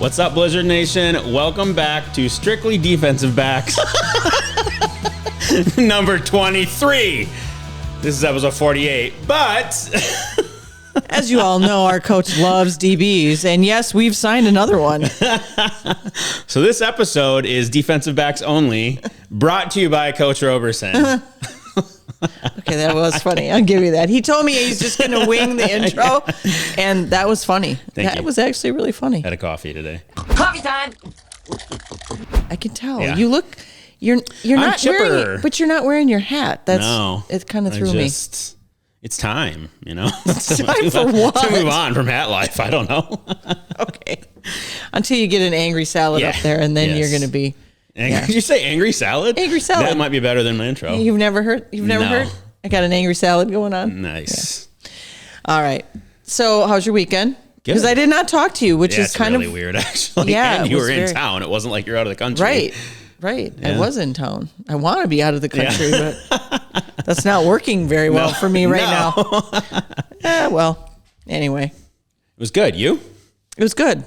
What's up, Blizzard Nation? Welcome back to Strictly Defensive Backs, number 23. This is episode 48, but... As you all know, our coach loves DBs, and yes, we've signed another one. So this episode is defensive backs only, brought to you by Coach Roberson. Okay, that was funny. I'll give you that. He told me he's just going to wing the intro, and that was funny. That was actually really funny. Had a coffee today. Coffee time! I can tell. Yeah. You look, you're not chipper. wearing, but you're not wearing your hat. It kind of threw me. It's time, you know? It's time for what? To move on from hat life. I don't know. Okay. Until you get an angry salad up there, and then you're going to be... Did you say angry salad? Angry salad. That might be better than my intro. You've never heard? I got an angry salad going on. Nice. Yeah. All right. So how's your weekend? Because I did not talk to you, which is kind really of weird, actually. Yeah, and you were in town. It wasn't like you're out of the country. Right. Yeah. I was in town. I want to be out of the country, but that's not working very well for me right now. Well, anyway. It was good. You? It was good.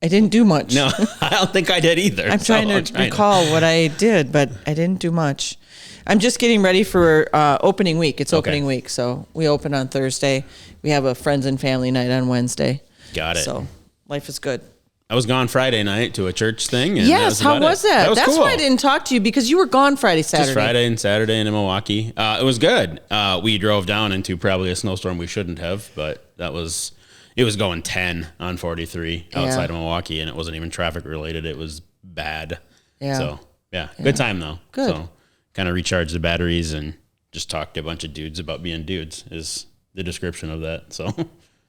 I didn't do much. No, I don't think I did either. I'm trying to recall what I did, but I didn't do much. I'm just getting ready for opening week. It's opening week, so we open on Thursday. We have a friends and family night on Wednesday. Got it. So life is good. I was gone Friday night to a church thing. And yes, how was that? That's cool. Why I didn't talk to you, because you were gone Friday, Saturday. Just Friday and Saturday in Milwaukee. It was good. We drove down into probably a snowstorm we shouldn't have, but it was going 10 on 43 outside of Milwaukee, and it wasn't even traffic related. It was bad. Yeah. So, good time, though. Good. So, kind of recharged the batteries and just talked to a bunch of dudes about being dudes is the description of that. So,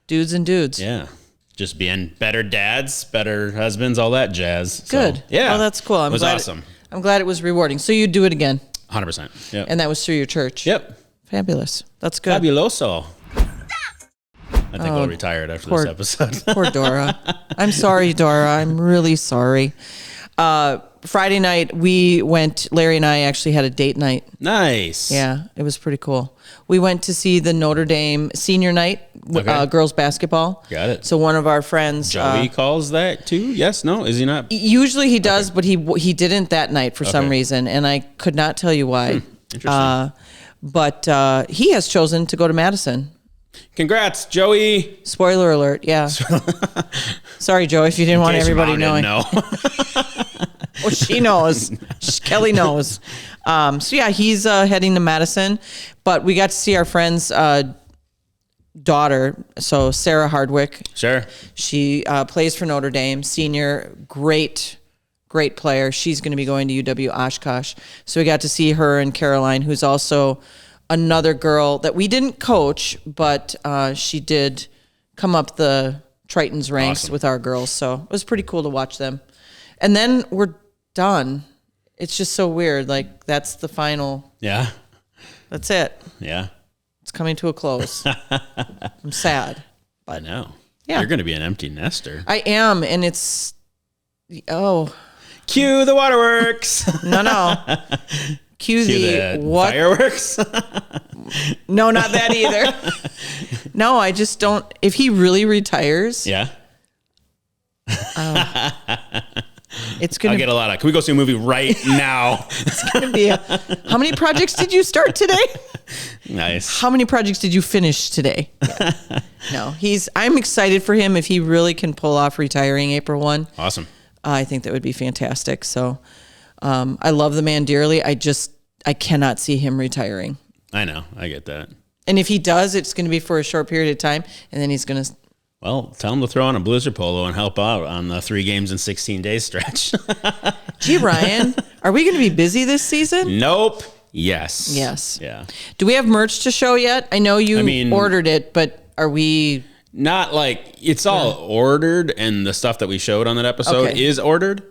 dudes and dudes. Yeah. Just being better dads, better husbands, all that jazz. Good. So, yeah. Oh, that's cool. It was awesome. I'm glad it was rewarding. So you'd do it again. 100%. Yep. And that was through your church. Yep. Fabulous. That's good. Fabuloso. I think we'll retire it after this episode. Poor Dora. I'm sorry, Dora. I'm really sorry. Friday night, Larry and I actually had a date night. Nice. Yeah, it was pretty cool. We went to see the Notre Dame senior night, girls basketball. Got it. So one of our friends... Joey calls that too? Yes? No? Is he not? Usually he does, but he didn't that night for some reason, and I could not tell you why. Interesting. But he has chosen to go to Madison. Congrats, Joey. Spoiler alert, yeah. Sorry, Joey, if you didn't want everybody knowing. No. Well, she knows. Kelly knows. So, yeah, he's heading to Madison. But we got to see our friend's daughter, so Sarah Hardwick. Sure. She plays for Notre Dame, senior, great player. She's going to be going to UW Oshkosh. So we got to see her and Caroline, who's also another girl that we didn't coach, but she did come up the Triton's ranks with our girls. So it was pretty cool to watch them. And then we're done. It's just so weird. Like, that's the final. Yeah. That's it. Yeah. It's coming to a close. I'm sad. But no. Yeah. You're going to be an empty nester. I am. And it's, Cue the waterworks. No. Cue the what? Fireworks? No, not that either. No, I just don't. If he really retires. Yeah. It's going to get a lot of, can we go see a movie right now? It's going to be how many projects did you start today? Nice. How many projects did you finish today? Yeah. No, I'm excited for him if he really can pull off retiring April 1. Awesome. I think that would be fantastic. So I love the man dearly. I cannot see him retiring. I know. I get that. And if he does, it's going to be for a short period of time. And then he's going to... Well, tell him to throw on a Blizzard polo and help out on the 3 games in 16 days stretch. Gee, Ryan, are we going to be busy this season? Nope. Yes. Yeah. Do we have merch to show yet? I know you ordered it, but are we... Not like, it's all ordered, and the stuff that we showed on that episode is ordered.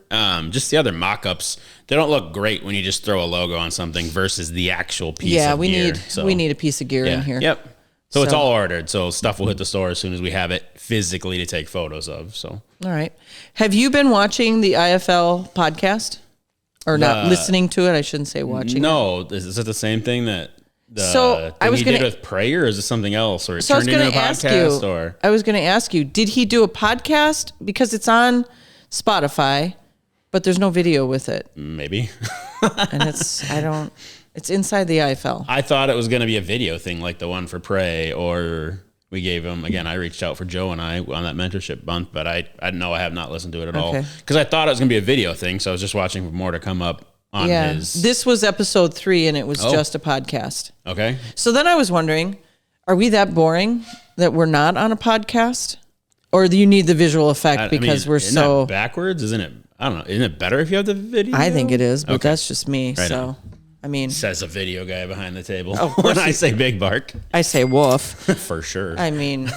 Just the other mock-ups, they don't look great when you just throw a logo on something versus the actual piece of gear. We need a piece of gear in here. Yep. So it's all ordered. So stuff will hit the store as soon as we have it physically to take photos of. So. All right. Have you been watching the IFL podcast? Or not listening to it? I shouldn't say watching. No. Is it the same thing that... I was he gonna did with prayer, or is it something else, or it So I was turned going into to a ask podcast, you. or I was going to ask you. Did he do a podcast because it's on Spotify, but there's no video with it, maybe? and It's inside the IFL. I thought it was going to be a video thing, like the one for pray, or we gave him again. I reached out for Joe and I on that mentorship month, but I know I have not listened to it at all because I thought it was going to be a video thing. So I was just watching for more to come up. On his... This was episode 3, and it was just a podcast. Okay. So then I was wondering, are we that boring that we're not on a podcast? Or do you need the visual effect because we're isn't so... that backwards? Isn't it? I don't know. Isn't it better if you have the video? I think it is, but that's just me. Right so, on. I mean... Says a video guy behind the table. Oh, when I say big bark. I say woof. For sure. I mean,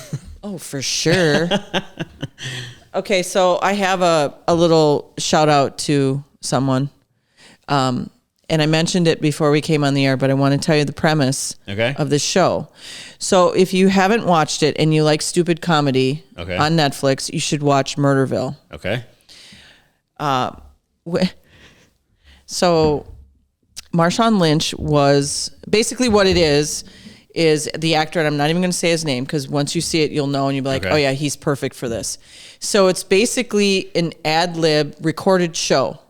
for sure. Okay, so I have a little shout out to someone. And I mentioned it before we came on the air, but I want to tell you the premise of this show. So if you haven't watched it and you like stupid comedy on Netflix, you should watch Murderville. Okay. So Marshawn Lynch was basically what it is the actor, and I'm not even going to say his name because once you see it, you'll know, and you'll be like, oh yeah, he's perfect for this. So it's basically an ad lib recorded show.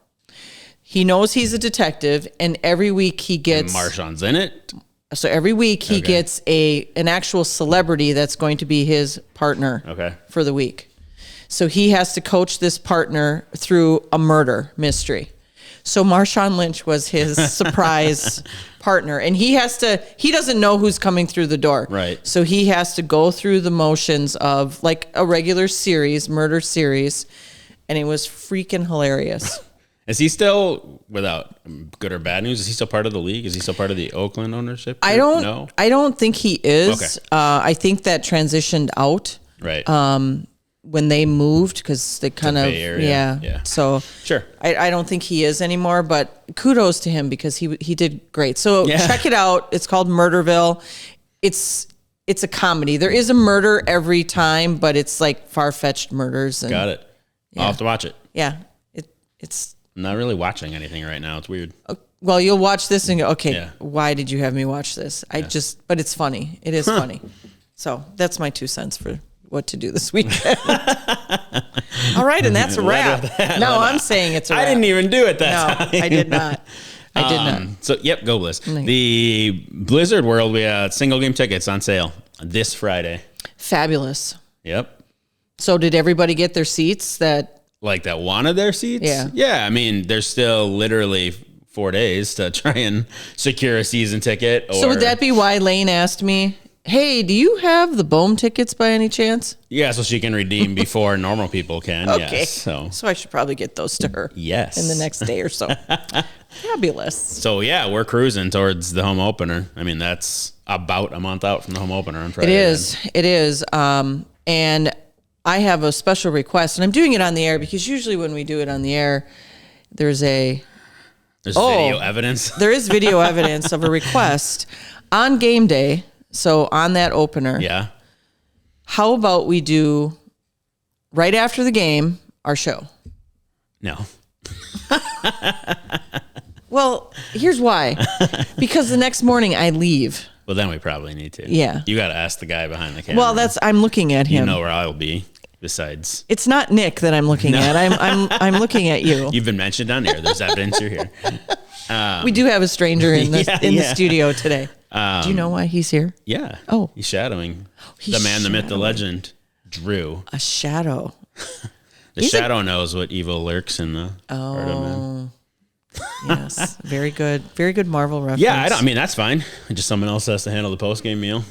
He knows he's a detective, and every week he gets... And Marshawn's in it? So every week he gets an actual celebrity that's going to be his partner for the week. So he has to coach this partner through a murder mystery. So Marshawn Lynch was his surprise partner, and he doesn't know who's coming through the door. Right. So he has to go through the motions of like a regular murder series, and it was freaking hilarious. Is he still, without good or bad news, is he still part of the league? Is he still part of the Oakland ownership group? I don't think he is. I think that transitioned out. Right. When they moved, because they kind of, yeah. So sure. I don't think he is anymore, but kudos to him because he did great. So check it out. It's called Murderville. It's a comedy. There is a murder every time, but it's like far-fetched murders. And, got it. I'll have to watch it. Yeah. It's... I'm not really watching anything right now. It's weird. Well, you'll watch this and go, okay, why did you have me watch this? But it's funny. It is funny. So that's my 2 cents for what to do this weekend. All right, and that's a wrap. No, I'm saying it's a wrap. I didn't even do it that time. No, I did not. So, go Blizz. The Blizzard World, we had single game tickets on sale this Friday. Fabulous. Yep. So did everybody get their seats that wanted their seats? Yeah. Yeah, I mean, there's still literally 4 days to try and secure a season ticket. So would that be why Lane asked me, hey, do you have the Bohm tickets by any chance? Yeah, so she can redeem before normal people can. Okay. Yes, so I should probably get those to her. Yes. In the next day or so. Fabulous. So yeah, we're cruising towards the home opener. I mean, that's about a month out from the home opener on Friday. It is. And I have a special request, and I'm doing it on the air because usually when we do it on the air, there's video evidence. There is video evidence of a request on game day. So on that opener, how about we do right after the game our show? No. Well, here's why. Because the next morning I leave. Well, then we probably need to. Yeah. You got to ask the guy behind the camera. Well, I'm looking at him. You know where I'll be. Besides, it's not Nick that I'm looking at. I'm looking at you. You've been mentioned on here. There's evidence you're here. We do have a stranger in the studio today. Do you know why he's here? Yeah. Oh, he's shadowing the man, the myth, the legend, Drew. A shadow. The shadow knows what evil lurks in the heart of man. Yes, very good Marvel reference. Yeah, I mean that's fine. Just someone else has to handle the post game meal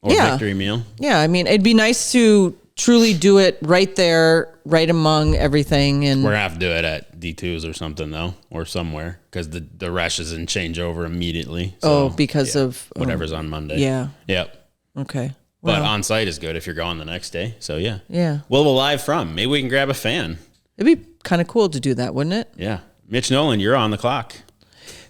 or victory meal. Yeah, I mean it'd be nice to truly do it right there, right among everything. And we're gonna have to do it at D2s or something though, or somewhere, because the rushes and change over immediately. So, because of whatever's on Monday. Yeah. Yep. Okay. But on site is good if you're going the next day. So yeah. Yeah. Well, we'll live from. Maybe we can grab a fan. It'd be kind of cool to do that, wouldn't it? Yeah. Mitch Nolan, you're on the clock.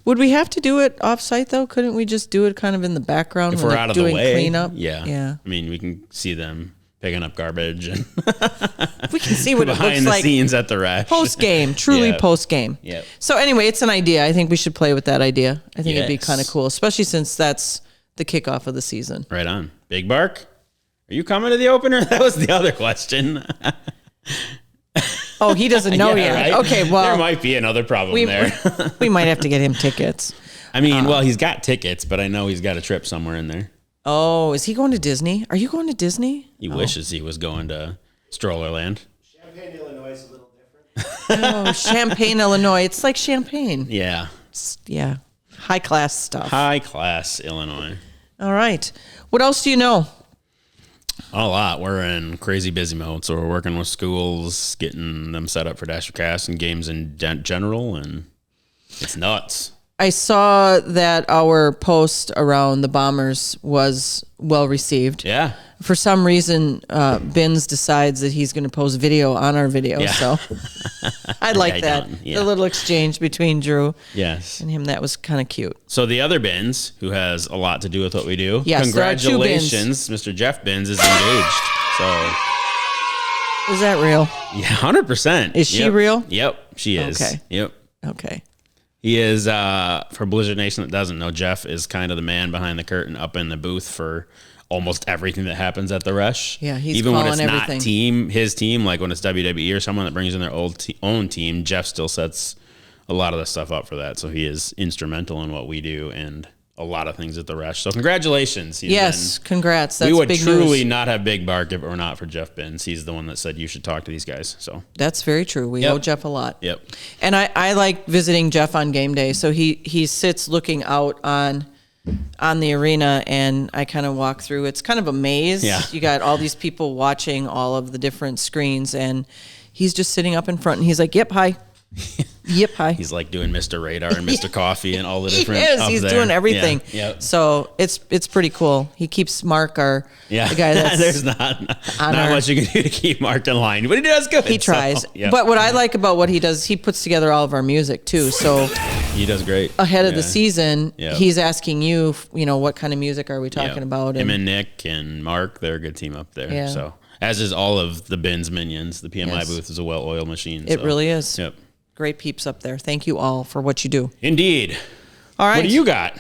Would we have to do it off site though? Couldn't we just do it kind of in the background if we're out of the way? Cleanup? Yeah. Yeah. I mean, we can see them picking up garbage and we can see what it looks like behind the scenes at the rush. Post game, truly post game. Yep. So anyway, it's an idea. I think we should play with that idea. I think it'd be kind of cool, especially since that's the kickoff of the season. Right on. Big Bark, are you coming to the opener? That was the other question. Oh, he doesn't know yet. Right? Okay, well. There might be another problem there. We might have to get him tickets. I mean, well, he's got tickets, but I know he's got a trip somewhere in there. Oh, is he going to Disney? Are you going to Disney? He wishes he was going to Strollerland. Champaign, Illinois is a little different. Oh, Champaign, Illinois. It's like champagne. Yeah. Yeah. High class stuff. High class Illinois. All right. What else do you know? A lot. We're in crazy busy mode, so we're working with schools, getting them set up for Dashercast and games in general, and it's nuts. I saw that our post around the Bombers was well received. Yeah. For some reason, Bins decides that he's going to post video on our video. Yeah. So I like I that. don't, yeah. The little exchange between Drew Yes. and him, that was kind of cute. So the other Bins, who has a lot to do with what we do, Yes, there are two Bins. congratulations, Mr. Jeff Bins is engaged. So Is that real? yeah, 100%. Is she Yep. real? Yep, she is. Okay. Yep. Okay. He is, for Blizzard Nation that doesn't know, Jeff is kind of the man behind the curtain up in the booth for almost everything that happens at the Rush. Yeah, he's even when calling it's everything. not his team, like when it's WWE or someone that brings in their own team, Jeff still sets a lot of the stuff up for that. So he is instrumental in what we do and a lot of things at the Rush. So congratulations. Yes, congrats. That's we would big truly news. not have Big Bark if it were not for Jeff Bins. He's the one that said you should talk to these guys. So That's very true. We Yep. owe Jeff a lot. yep. And I like visiting Jeff on game day. So he sits looking out on the arena, and I kind of walk through. It's kind of a maze. Yeah. You got all these people watching all of the different screens, and he's just sitting up in front, and he's like, "Yep, hi." Yep, hi. He's like doing Mr. Radar and Mr. Coffee and all the He different. is. up He's there. doing everything. Yeah. Yep. So it's pretty cool. He keeps Mark, the guy that's There's not much you can do to keep Mark in line, but he does good. he tries. So, yeah. But what I like about what he does, he puts together all of our music too. So he does great. ahead of Yeah. the season, Yep. he's asking you, what kind of music are we Yeah. talking about? Him and Nick and Mark, they're a good team up there. Yeah. So as is all of the Bins minions. The PMI Yes. booth is a well-oiled machine. It so. really is. Yep. Great peeps up there. Thank you all for what you do. Indeed. All right. What do you got?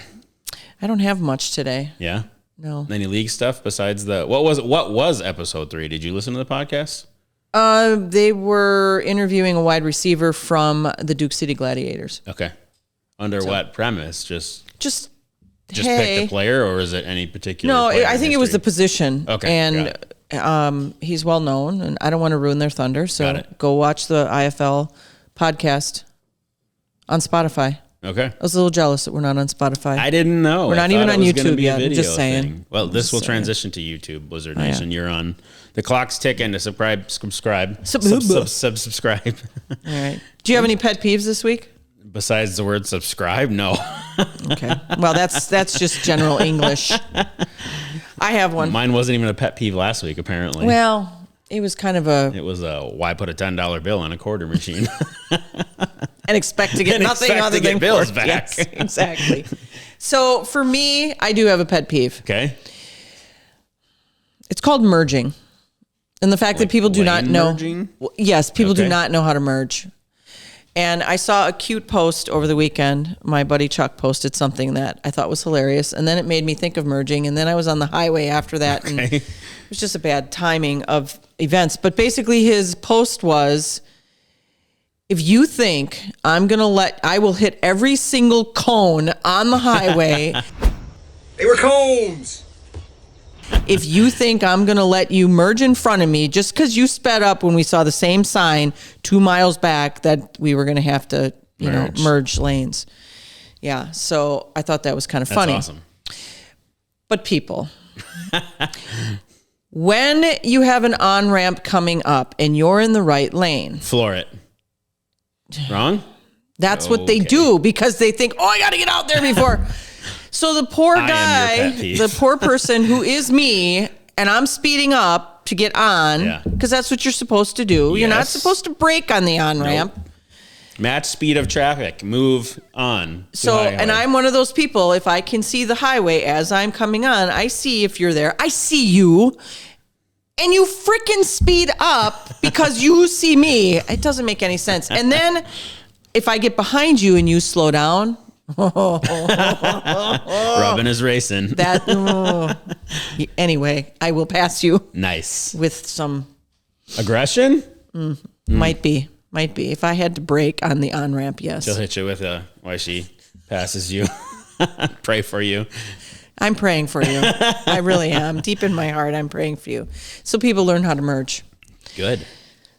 I don't have much today. Yeah. No. Any league stuff besides what was episode 3? Did you listen to the podcast? They were interviewing a wide receiver from the Duke City Gladiators. Okay. Under what premise? Just Just pick hey. the player, or is it any particular? No, player I in think it was the history? position. Okay, And he's well known, and I don't want to ruin their thunder. Got So it. go watch the IFL podcast on Spotify. Okay. I was a little jealous that we're not on Spotify. I didn't know. We're I not even thought it on was gonna YouTube be a yet. I'm video just saying. thing. Well, this Just will saying. transition to YouTube, Blizzard Oh, yeah. Nation. You're on. The clock's ticking to subscribe. Subscribe. All right. Do you have any pet peeves this week? Besides the word subscribe, no. Okay. Well, that's just general English. I have one. Mine wasn't even a pet peeve last week, apparently. Well, it was kind of It was why put a $10 bill on a quarter machine? and expect to get And nothing expect other to get than bills quarter- back. Yes, exactly. So for me, I do have a pet peeve. Okay. It's called merging. And the fact that people do not lane know. merging? Yes, people do Okay. not know how to merge. And I saw a cute post over the weekend. My buddy Chuck posted something that I thought was hilarious. And then it made me think of merging. And then I was on the highway after that. And Okay. it was just a bad timing of events. But basically his post was, if you think I will hit every single cone on the highway. They were cones. If you think I'm going to let you merge in front of me just because you sped up when we saw the same sign 2 miles back that we were going to have to, merge lanes. Yeah. So I thought that was kind of funny. That's awesome. But people, when you have an on-ramp coming up and you're in the right lane, Floor it. Wrong? that's what they Okay. do because they think, oh, I got to get out there before. So the poor I am your guy, pet peeve. the poor person who is me, and I'm speeding up to get on Yeah. because that's what you're supposed to do. You're not Yes. supposed to brake on the on-ramp. Nope. Match speed of traffic. Move on. to So, highway. and I'm one of those people, if I can see the highway as I'm coming on, I see if you're there. I see you. And you freaking speed up because you see me. It doesn't make any sense. And then if I get behind you and you slow down, Rubbing is racing. Anyway, I will pass you Nice. with some. Aggression? Might be. If I had to brake on the on ramp, yes. She'll hit you with why she passes you. Pray for you. I'm praying for you. I really am. Deep in my heart, I'm praying for you. So people learn how to merge. Good.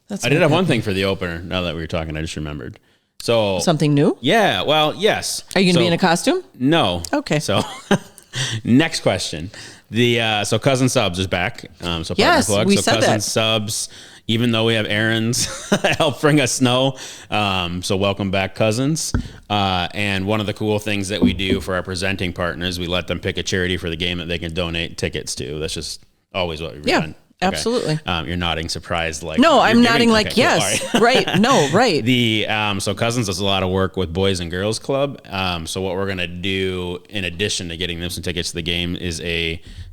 That's I did have one thing for the opener. Now that we were talking, I just remembered. So Something new? yeah, well, yes. Are you going to be in a costume? No. Okay. So next question. So Cousin Subs is back. So Yes, partner plug. we so said Cousin that. Subs, even though we have errands that help bring us snow. So welcome back, Cousins. And one of the cool things that we do for our presenting partners, we let them pick a charity for the game that they can donate tickets to. That's just always what we've done. Absolutely. You're nodding surprised like No, you're I'm giving- nodding like, okay, cool. yes. All right. Right. No, right. So Cousins does a lot of work with Boys and Girls Club. So what we're gonna do in addition to getting them some tickets to the game is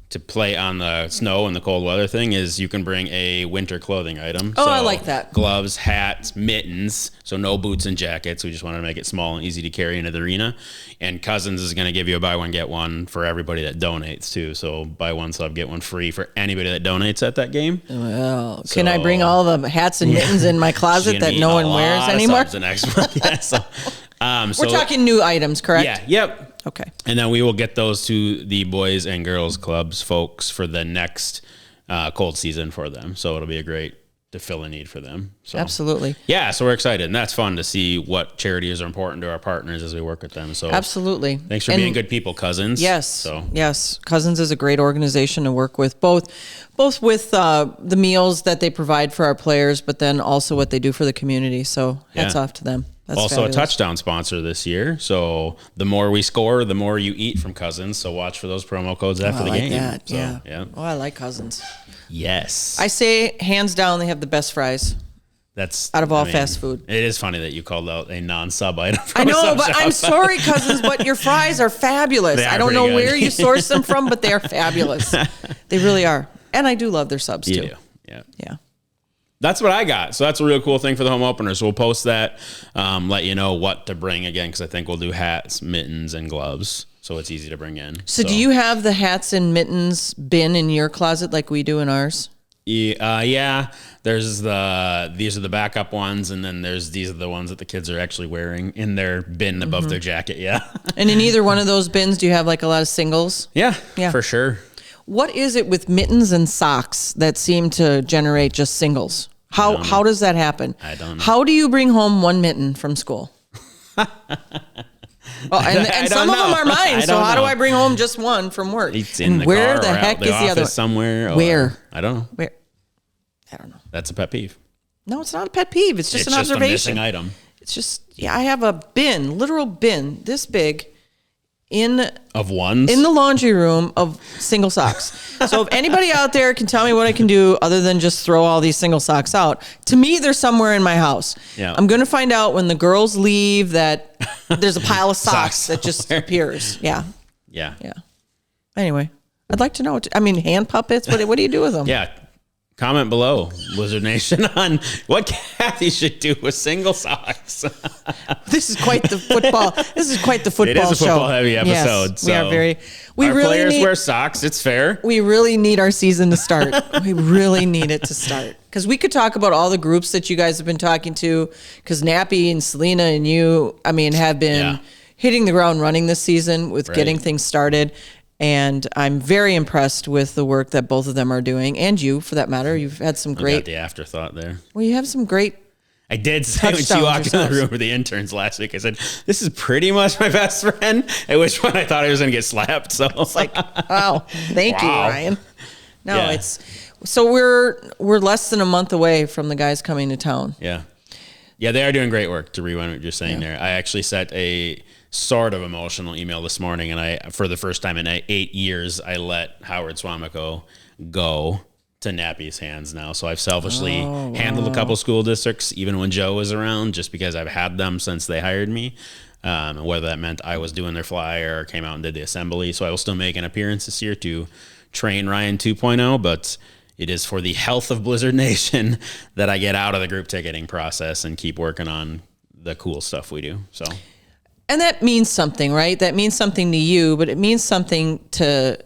to play on the snow and the cold weather thing is you can bring a winter clothing item. Oh, I like that. Gloves, hats, mittens. So no boots and jackets. We just wanted to make it small and easy to carry into the arena. And Cousins is going to give you a buy one, get one for everybody that donates too. So buy one sub, get one free for anybody that donates at that game. Well, can I bring all the hats and mittens in my closet that no one wears anymore? The next month. Yeah. So, We're talking new items, correct? Yeah. Yep. Okay. And then we will get those to the Boys and Girls Clubs folks for the next cold season for them. So it'll be a great to fill a need for them. So, Absolutely. Yeah, so we're excited. And that's fun to see what charities are important to our partners as we work with them. So Absolutely. Thanks for being good people, Cousins. Yes. So Yes. Cousins is a great organization to work with, both with the meals that they provide for our players, but then also what they do for the community. So hats off to them. That's also fabulous. a touchdown sponsor this year. So the more we score, the more you eat from Cousins. So watch for those promo codes after the game. That. So, Yeah. Oh, I like Cousins. Yes. I say hands down they have the best fries. That's out of all fast food. It is funny that you called out a non-sub item. I know, but I'm sorry, Cousins, but your fries are fabulous. I don't know where you source them from, but they are fabulous. They really are. And I do love their subs too. You do. Yeah. Yeah. That's what I got. So that's a real cool thing for the home opener. So we'll post that, let you know what to bring again, because I think we'll do hats, mittens, and gloves. So it's easy to bring in. So do you have the hats and mittens bin in your closet like we do in ours? Yeah. These are the backup ones, and then these are the ones that the kids are actually wearing in their bin above their jacket. Yeah. And in either one of those bins, do you have like a lot of singles? Yeah, Yeah. for sure. What is it with mittens and socks that seem to generate just singles? How does that happen? I don't know. How do you bring home one mitten from school? And some of them are mine. So how do I bring home just one from work? It's in and the where car the or heck out is the the other office somewhere. Or, Where? I don't know. Where? I don't know. That's a pet peeve. No, it's not a pet peeve. It's just an Just a observation. missing item. It's just I have a bin, literal bin, this big, in Of ones? the laundry room of single socks. So if anybody out there can tell me what I can do other than just throw all these single socks out, to me, they're somewhere in my house. Yeah. I'm going to find out when the girls leave that there's a pile of socks Socks that just somewhere. appears. Yeah. Yeah. Yeah. Anyway, I'd like to know. Hand puppets, what do you do with them? Yeah. Comment below, Blizzard Nation, on what Kathy should do with single socks. This is quite the football. This is quite the football show. It is a football-heavy episode. Yes, so we are very. We our really players need, wear socks. It's fair. We really need our season to start. We really need it to start. Because we could talk about all the groups that you guys have been talking to. Because Nappy and Selena and you, have been hitting the ground running this season with getting things started. And I'm very impressed with the work that both of them are doing. And you, for that matter. You've had some I got great. the afterthought there. Well, you have some great. I did say when she Touchdowns walked in the yourselves. room with the interns last week, I said, "This is pretty much my best friend." At which point I thought I was going to get slapped. So it's Like, wow, thank you, Wow. Ryan. No, Yeah. it's so we're less than a month away from the guys coming to town. Yeah, they are doing great work. To rewind what you're saying there, I actually sent a sort of emotional email this morning, and for the first time in 8 years, I let Howard Swamico go to Nappy's hands now. So I've selfishly handled a couple school districts, even when Joe was around, just because I've had them since they hired me. And whether that meant I was doing their flyer or came out and did the assembly. So I will still make an appearance this year to train Ryan 2.0, but it is for the health of Blizzard Nation that I get out of the group ticketing process and keep working on the cool stuff we do. So And that means something, right? That means something to you, but it means something to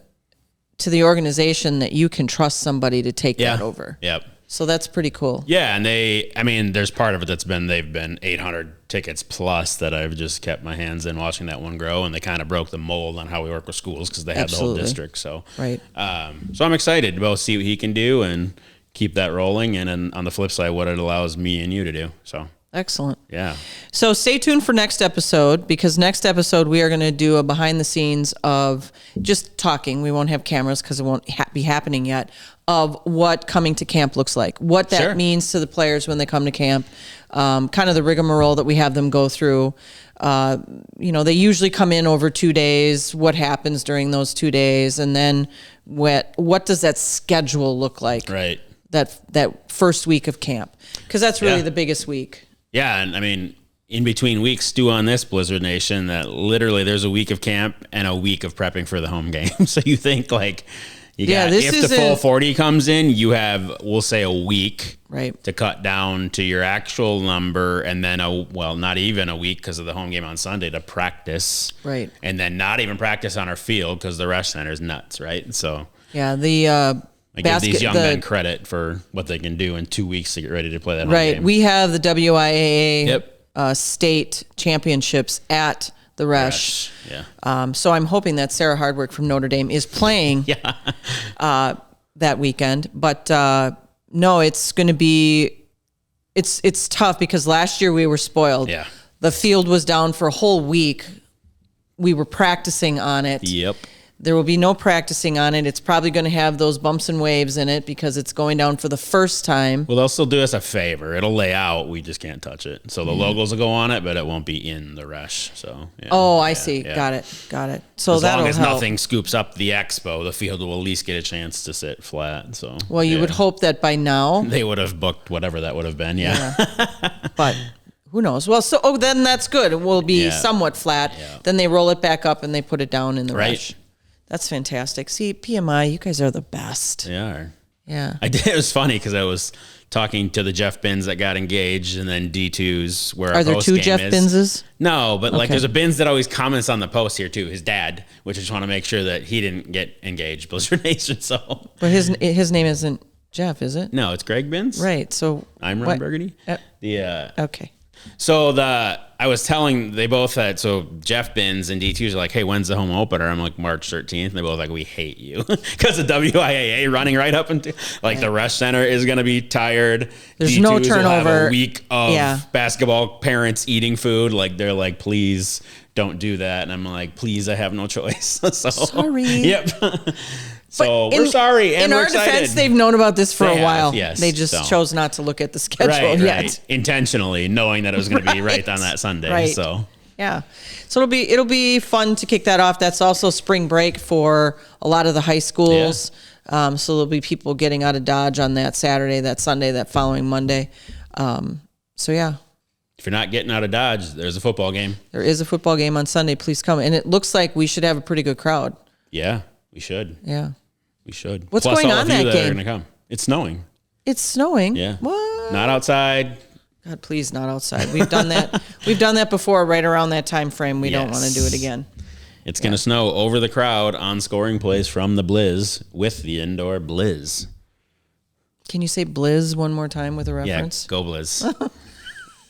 the organization that you can trust somebody to take that over. Yep. So that's pretty cool. Yeah, and there's part of it they've been 800 tickets plus that I've just kept my hands in watching that one grow, and they kind of broke the mold on how we work with schools because they have the whole district. So, right. So I'm excited to both see what he can do and keep that rolling, and then on the flip side, what it allows me and you to do. So. Excellent. Yeah. So stay tuned for next episode, because next episode we are going to do a behind the scenes of just talking. We won't have cameras because it won't be happening yet, of what coming to camp looks like, what that means to the players when they come to camp, kind of the rigmarole that we have them go through. They usually come in over 2 days, what happens during those 2 days, and then what does that schedule look like? Right. That first week of camp, because that's really the biggest week. Yeah, and I mean, in between weeks, stew on this, Blizzard Nation, that literally there's a week of camp and a week of prepping for the home game. So you think like, if the full 40 comes in, you have, we'll say, a week to cut down to your actual number, and then not even a week because of the home game on Sunday to practice. Right. And then not even practice on our field because the rush center is nuts, right? So yeah, I give these young men credit for what they can do in 2 weeks to get ready to play that home game. We have the WIAA state championships at the Resch. Yeah. So I'm hoping that Sarah Hardwick from Notre Dame is playing that weekend. But no, it's going to be it's tough because last year we were spoiled. Yeah. The field was down for a whole week. We were practicing on it. Yep. There will be no practicing on it. It's probably going to have those bumps and waves in it because it's going down for the first time. Well, they'll still do us a favor. It'll lay out. We just can't touch it. So the logos will go on it, but it won't be in the Resch. So. Yeah. Oh, I see. Yeah. Got it. So as long as help. nothing scoops up the expo, the field will at least get a chance to sit flat. So. Well, you would hope that by now they would have booked whatever that would have been. Yeah. But. Who knows? Well, then that's good. It will be somewhat flat. Yeah. Then they roll it back up and they put it down in the Resch. That's fantastic. See, PMI, you guys are the best. They are. Yeah. It was funny because I was talking to the Jeff Binns that got engaged, and then D2's where are there two Jeff Binnses? No, but like there's a Binns that always comments on the post here too. His dad, which I just want to make sure that he didn't get engaged, Blizzard Nation. So, but his name isn't Jeff, is it? No, it's Greg Binns. Right. So I'm Ron Burgundy. Okay. So I was telling, they both had, so Jeff Binns and D2s are like, hey, when's the home opener? I'm like, March 13th. And they both like, we hate you. Because the WIAA running right up into, the Rush Center is going to be tired. There's D2s no turnover. Will have a week of basketball parents eating food. Like, they're like, please don't do that. And I'm like, please, I have no choice. Sorry. Yep. So we're sorry, and we're excited. In our defense, they've known about this for a while. Yes, they just chose not to look at the schedule yet. Intentionally, knowing that it was going to be right on that Sunday. Right. So yeah, so it'll be fun to kick that off. That's also spring break for a lot of the high schools. Yeah. So there'll be people getting out of Dodge on that Saturday, that Sunday, that following Monday. So yeah. If you're not getting out of Dodge, there's a football game. There is a football game on Sunday. Please come. And it looks like we should have a pretty good crowd. Yeah, we should. Yeah. We should. What's Plus going all on of that you game? Are going to come. It's snowing. It's snowing? Yeah. What? Not outside. God, please, not outside. We've done that. We've done that before, right around that time frame. We don't want to do it again. It's going to snow over the crowd on scoring plays from the Blizz with the indoor Blizz. Can you say Blizz one more time with a reference? Yeah, go Blizz.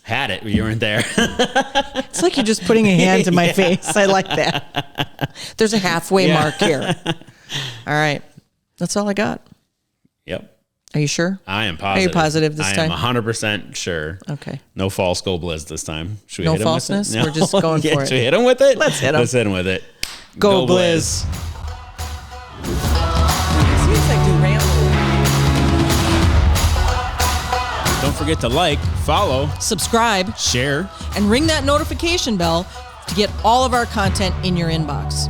Had it, but you weren't there. It's like you're just putting a hand to my face. I like that. There's a halfway mark here. All right. That's all I got. Yep. Are you sure? I am positive. Are you positive this time? I am 100% sure. Okay. No false goal Blizz this time. Should we no hit him falseness? with it? No. We're just going for it. Should we hit him with it? Let's hit him. Let's hit him with it. Go Blizz. Don't forget to like, follow, subscribe, share, and ring that notification bell to get all of our content in your inbox.